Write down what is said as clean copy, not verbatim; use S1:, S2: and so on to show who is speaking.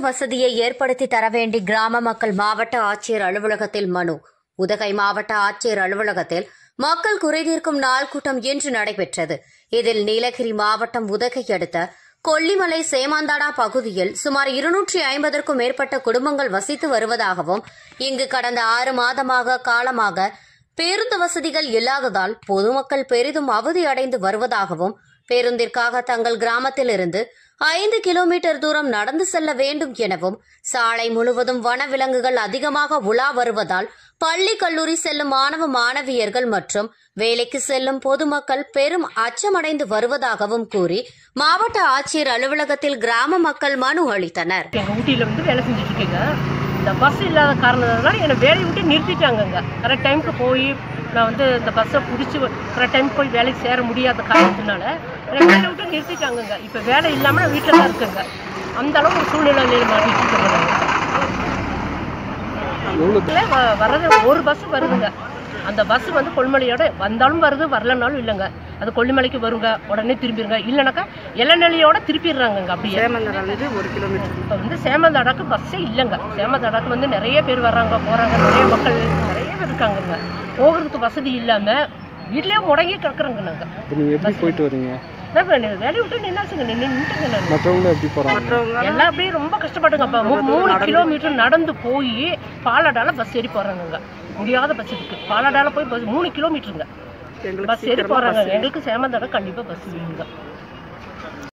S1: வசதியை ஏற்படுத்தி தர வேண்டி கிராம மக்கள் மாவட்ட ஆட்சியர் அலுவலகத்தில் மனு. உதகை மாவட்ட ஆட்சியர் அலுவலகத்தில் மக்கள் குறைதீர்க்கும் நாள் கூட்டம் இன்று நடைபெற்றது. இதில் நீலகிரி மாவட்டம் உதகை அடுத்த கொல்லிமலை சேமாந்தாடா பகுதியில் சுமார் 250க்கும் மேற்பட்ட குடும்பங்கள் வசித்து வருவதாகவும், இங்கு கடந்த 6 மாதமாக காலமாக பேருந்து வசதிகள் இல்லாததால் பொதுமக்கள் பெரிதும் அவதியடைந்து வருவதாகவும், பேருந்திற்காக தங்கள் கிராமத்திலிருந்து 5 கிலோமீட்டர் தூரம் நடந்து செல்ல வேண்டும் எனவும், சாலை முழுவதும் வனவிலங்குகள் அதிகமாக உலா வருவதால் பள்ளி கல்லூரி செல்லும் மாணவ மாணவியர்கள் மற்றும் வேலைக்கு செல்லும் பொதுமக்கள் பெரும் அச்சமடைந்து வருவதாகவும் கூறி மாவட்ட ஆட்சியர் அலுவலகத்தில் கிராம மக்கள் மனு அளித்தனர்.
S2: ஊட்டியில வேலை செஞ்சுட்டு இருக்கீங்க. இந்த பஸ் இல்லாத காரணத்தினால என்னை வேலையை விட்டு நிறுத்திட்டாங்க. கரெக்ட் டைமுக்கு போய் நான் இந்த பஸ்ஸை பிடிச்சி கரெக்ட் டைமுக்கு போய் வேலைக்கு சேர முடியாத காரணத்தினால என்னை வேலையை விட்டு நிறுத்திட்டாங்க. இப்போ வேலை இல்லாமல் நான் வீட்டில் தான் இருக்குங்க. அந்த அளவு ஒரு சூழ்நிலையில் மாட்டிட்டு இருக்காங்க. வர்றது ஒரு பஸ் வருதுங்க. அந்த பஸ் கொல்லிமலையோட வந்தாலும் வருது, வரலனாலும் இல்லைங்க. அது கொல்லிமலைக்கு வருங்க, உடனே திரும்பிடுங்க. இல்லைனாக்கா எல்லைநிலையோட திருப்பிடுறாங்க. அப்படியே 1 கிலோமீட்டர். இப்போ சேமந்தாடாக்கு பஸ்ஸே இல்லைங்க. சேமந்தாடாக்கு நிறைய பேர் வர்றாங்க போகிறாங்க, நிறைய மக்கள் நிறைய பேர் இருக்காங்கங்க. போகிறதுக்கு வசதி இல்லாமல் வீட்லேயே முடங்கி கிடக்குறோங்க. நாங்கள்
S3: எப்படி போயிட்டு வரீங்க?
S2: வேலையை விட்டு நின்றுட்டுங்க.
S3: மற்றவங்க எப்படி போகிறாங்க?
S2: எல்லாம் அப்படியே ரொம்ப கஷ்டப்பட்டுங்க. அப்போ 3 கிலோமீட்டர் நடந்து போய் பாலடால பஸ் ஏறி போகிறாங்க. முடியாத பஸ் இருக்கு. பாலடால போய் 3 கிலோமீட்டருங்க பஸ் ஏறி போகிறாங்க. எங்களுக்கு சேமந்தாடா கண்டிப்பாக பஸ் வேணுங்க.